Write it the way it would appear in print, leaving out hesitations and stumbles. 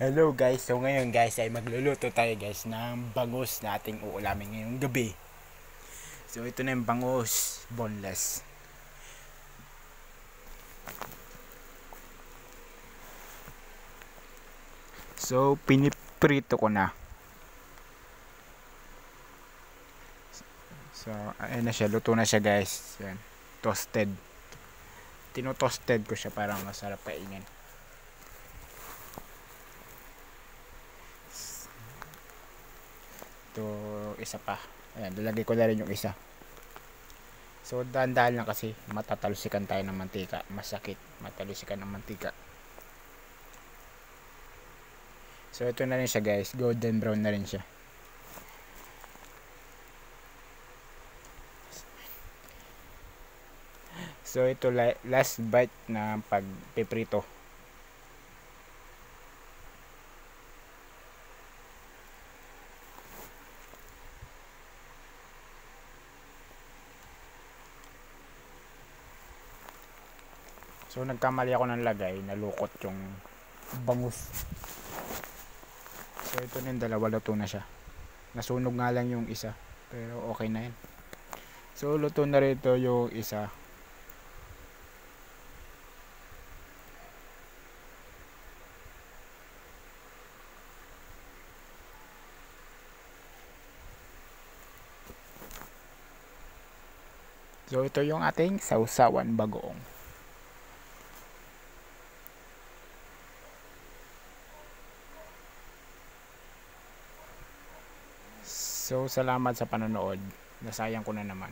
Hello guys, so ngayon guys ay magluluto tayo guys ng bangus na ating uulamin ngayong gabi. So ito na yung bangus, boneless. So piniprito ko na. So ayun na siya, luto na siya guys. Yan, toasted. Tino-toasted ko siya para masarap kainin. Ito isa pa. Ayan, lalagay ko na rin yung isa. So dahan-dahan lang kasi matatalusikan tayo ng mantika. Masakit matalusikan ng mantika. So ito na rin siya guys, golden brown na rin siya. So ito last bite na pagpiprito. So nagkamali ako ng lagay, nalukot yung bangus. So ito na yung dalawa, luto na siya. Nasunog nga lang yung isa, pero okay na yan. So luto na rito yung isa. So ito yung ating sausawan bagoong. So salamat sa panonood. Nasayang ko na naman.